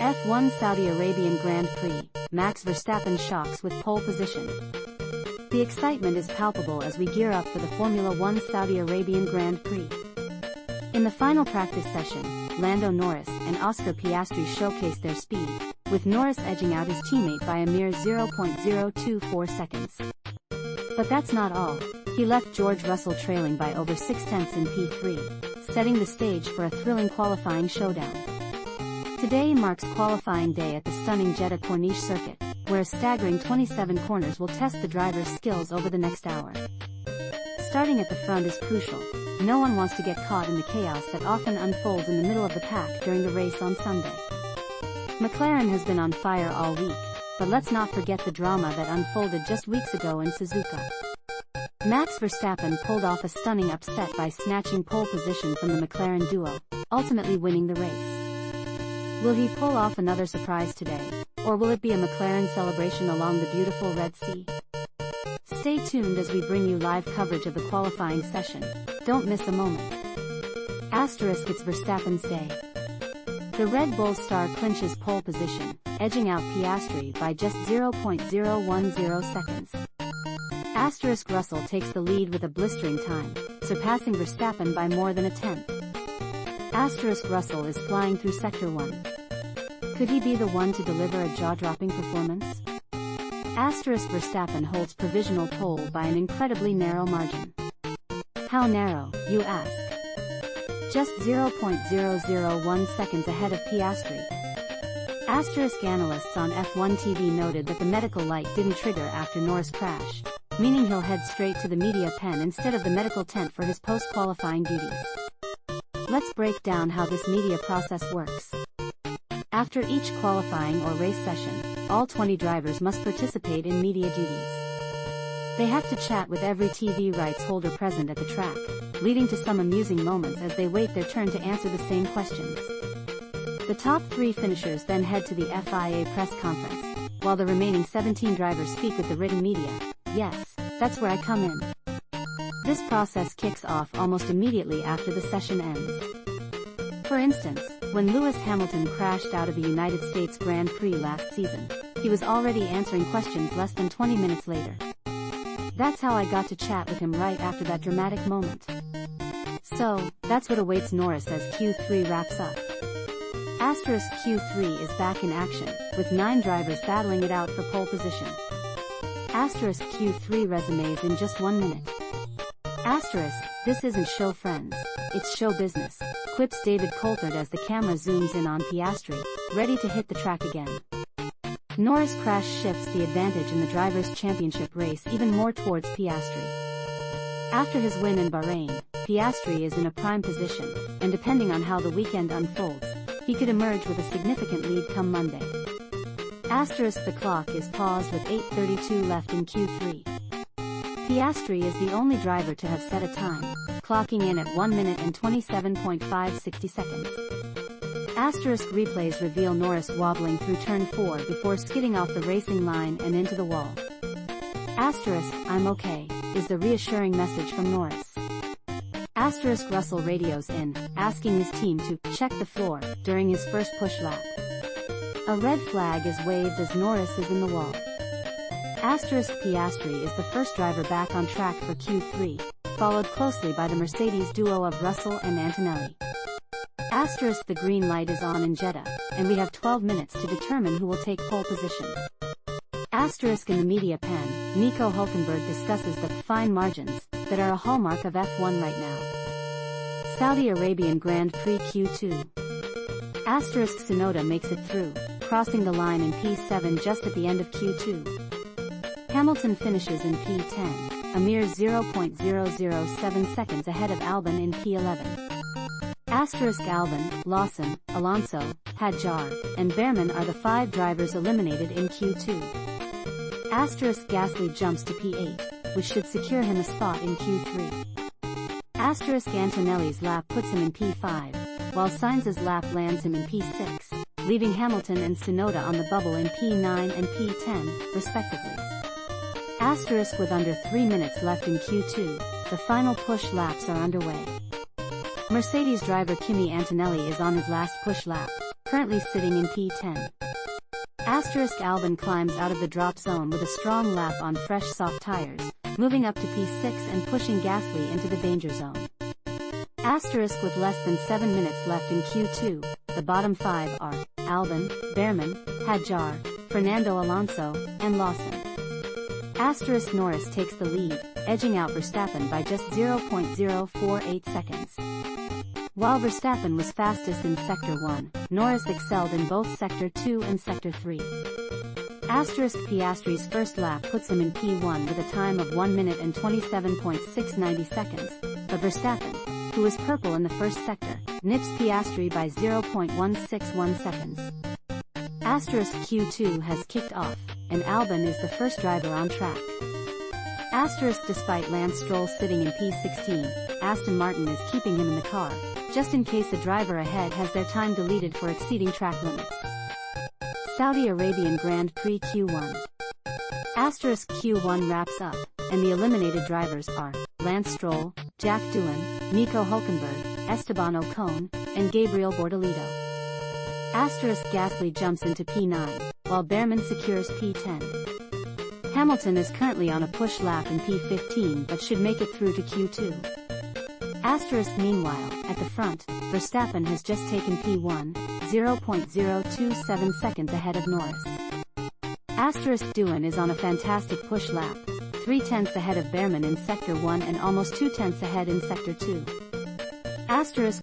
F1 Saudi Arabian Grand Prix, Max Verstappen shocks with pole position. The excitement is palpable as we gear up for the Formula 1 Saudi Arabian Grand Prix. In the final practice session, Lando Norris and Oscar Piastri showcased their speed, with Norris edging out his teammate by a mere 0.024 seconds. But that's not all. He left George Russell trailing by over 6/10 in P3, setting the stage for a thrilling qualifying showdown. Today marks qualifying day at the stunning Jeddah Corniche Circuit, where a staggering 27 corners will test the driver's skills over the next hour. Starting at the front is crucial. No one wants to get caught in the chaos that often unfolds in the middle of the pack during the race on Sunday. McLaren has been on fire all week, but let's not forget the drama that unfolded just weeks ago in Suzuka. Max Verstappen pulled off a stunning upset by snatching pole position from the McLaren duo, ultimately winning the race. Will he pull off another surprise today, or will it be a McLaren celebration along the beautiful Red Sea? Stay tuned as we bring you live coverage of the qualifying session. Don't miss a moment. It's Verstappen's day. The Red Bull star clinches pole position, edging out Piastri by just 0.010 seconds. Russell takes the lead with a blistering time, surpassing Verstappen by more than a tenth. Russell is flying through Sector 1. Could he be the one to deliver a jaw-dropping performance? Verstappen holds provisional pole by an incredibly narrow margin. How narrow, you ask? Just 0.001 seconds ahead of Piastri. Analysts on F1 TV noted that the medical light didn't trigger after Norris' crash, meaning he'll head straight to the media pen instead of the medical tent for his post-qualifying duties. Let's break down how this media process works. After each qualifying or race session, all 20 drivers must participate in media duties. They have to chat with every TV rights holder present at the track, leading to some amusing moments as they wait their turn to answer the same questions. The top 3 finishers then head to the FIA press conference, while the remaining 17 drivers speak with the written media. Yes, that's where I come in. This process kicks off almost immediately after the session ends. For instance, when Lewis Hamilton crashed out of the United States Grand Prix last season, he was already answering questions less than 20 minutes later. That's how I got to chat with him right after that dramatic moment. So, that's what awaits Norris as Q3 wraps up. Q3 is back in action, with 9 drivers battling it out for pole position. Q3 resumes in just 1 minute. This isn't show friends, it's show business, quips David Coulthard as the camera zooms in on Piastri, ready to hit the track again. Norris' crash shifts the advantage in the Drivers' Championship race even more towards Piastri. After his win in Bahrain, Piastri is in a prime position, and depending on how the weekend unfolds, he could emerge with a significant lead come Monday. The clock is paused with 8:32 left in Q3. Piastri is the only driver to have set a time, clocking in at 1 minute and 27.560 seconds. Replays reveal Norris wobbling through turn 4 before skidding off the racing line and into the wall. I'm okay, is the reassuring message from Norris. Russell radios in, asking his team to check the floor during his first push lap. A red flag is waved as Norris is in the wall. Piastri is the first driver back on track for Q3, followed closely by the Mercedes duo of Russell and Antonelli. The green light is on in Jeddah, and we have 12 minutes to determine who will take pole position. In the media pen, Nico Hülkenberg discusses the fine margins that are a hallmark of F1 right now. Saudi Arabian Grand Prix Q2. Tsunoda makes it through, crossing the line in P7 just at the end of Q2. Hamilton finishes in P10, a mere 0.007 seconds ahead of Albon in P11. Albon, Lawson, Alonso, Hadjar, and Behrman are the 5 drivers eliminated in Q2. Gasly jumps to P8, which should secure him a spot in Q3. Antonelli's lap puts him in P5, while Sainz's lap lands him in P6, leaving Hamilton and Tsunoda on the bubble in P9 and P10, respectively. With under 3 minutes left in Q2, the final push laps are underway. Mercedes driver Kimi Antonelli is on his last push lap, currently sitting in P10. Albon climbs out of the drop zone with a strong lap on fresh soft tires, moving up to P6 and pushing Gasly into the danger zone. With less than 7 minutes left in Q2, the bottom 5 are Albon, Behrman, Hadjar, Fernando Alonso, and Lawson. Norris takes the lead, edging out Verstappen by just 0.048 seconds. While Verstappen was fastest in Sector 1, Norris excelled in both Sector 2 and Sector 3. Piastri's first lap puts him in P1 with a time of 1 minute and 27.690 seconds, but Verstappen, who is purple in the first sector, nips Piastri by 0.161 seconds. Q2 has kicked off, and Albon is the first driver on track. Despite Lance Stroll sitting in P16, Aston Martin is keeping him in the car, just in case the driver ahead has their time deleted for exceeding track limits. Saudi Arabian Grand Prix Q1. Q1 wraps up, and the eliminated drivers are Lance Stroll, Jack Doohan, Nico Hülkenberg, Esteban Ocon, and Gabriel Bortolito. Gasly jumps into P9, while Behrman secures P10. Hamilton is currently on a push lap in P15 but should make it through to Q2. Meanwhile, at the front, Verstappen has just taken P1, 0.027 seconds ahead of Norris. Doohan is on a fantastic push lap, 0.3 ahead of Behrman in Sector 1 and almost 0.2 ahead in Sector 2.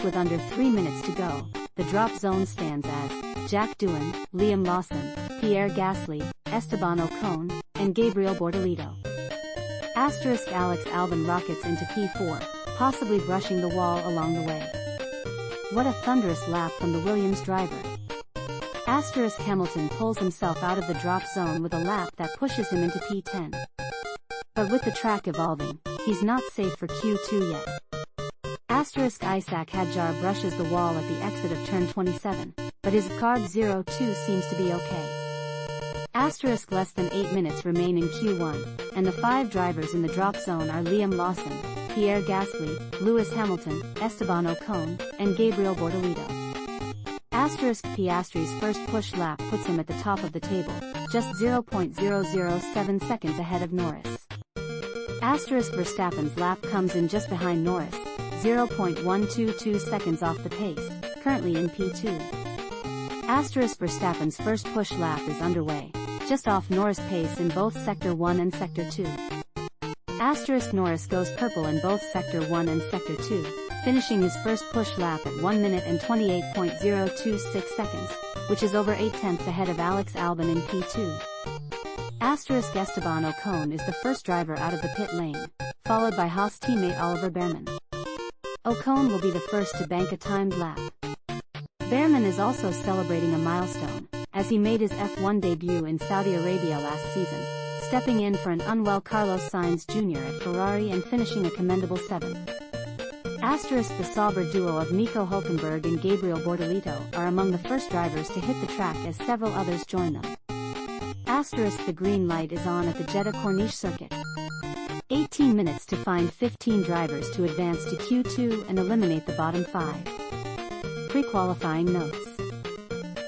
With under 3 minutes to go, the drop zone stands as Jack Doohan, Liam Lawson, Pierre Gasly, Esteban Ocon, and Gabriel Bortolito. Alex Albon rockets into P4, possibly brushing the wall along the way. What a thunderous lap from the Williams driver. Hamilton pulls himself out of the drop zone with a lap that pushes him into P10. But with the track evolving, he's not safe for Q2 yet. Isaac Hadjar brushes the wall at the exit of turn 27, but his Carb 02 seems to be okay. Less than 8 minutes remain in Q1, and the 5 drivers in the drop zone are Liam Lawson, Pierre Gasly, Lewis Hamilton, Esteban Ocon, and Gabriel Bortolito. Piastri's first push lap puts him at the top of the table, just 0.007 seconds ahead of Norris. Verstappen's lap comes in just behind Norris, 0.122 seconds off the pace, currently in P2. Verstappen's first push lap is underway, just off Norris' pace in both Sector 1 and Sector 2. Norris goes purple in both Sector 1 and Sector 2, finishing his first push lap at 1 minute and 28.026 seconds, which is over 0.8 ahead of Alex Albon in P2. Esteban Ocon is the first driver out of the pit lane, followed by Haas teammate Oliver Behrman. Ocon will be the first to bank a timed lap. Behrman is also celebrating a milestone, as he made his F1 debut in Saudi Arabia last season, stepping in for an unwell Carlos Sainz Jr. at Ferrari and finishing a commendable 7th. The Sauber duo of Nico Hülkenberg and Gabriel Bortolito are among the first drivers to hit the track as several others join them. The green light is on at the Jeddah Corniche Circuit. 18 minutes to find 15 drivers to advance to Q2 and eliminate the bottom 5. Pre-qualifying notes.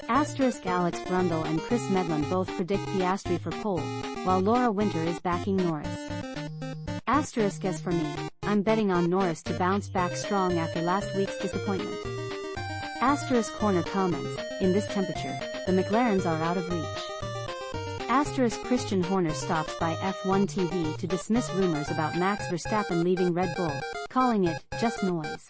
Alex Brundle and Chris Medland both predict Piastri for pole, while Laura Winter is backing Norris. As for me, I'm betting on Norris to bounce back strong after last week's disappointment. Corner comments, in this temperature, the McLarens are out of reach. Christian Horner stops by F1 TV to dismiss rumors about Max Verstappen leaving Red Bull, calling it just noise.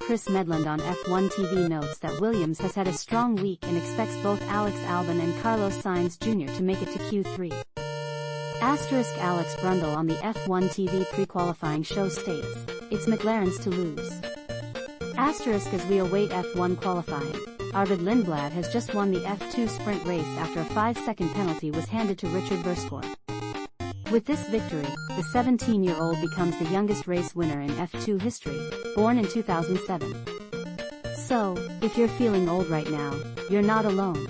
Chris Medland on F1 TV notes that Williams has had a strong week and expects both Alex Albon and Carlos Sainz Jr. to make it to Q3. Alex Brundle on the F1 TV pre-qualifying show states, it's McLaren's to lose. As we await F1 qualifying, Arvid Lindblad has just won the F2 sprint race after a 5-second penalty was handed to Richard Verskor. With this victory, the 17-year-old becomes the youngest race winner in F2 history, born in 2007. So, if you're feeling old right now, you're not alone.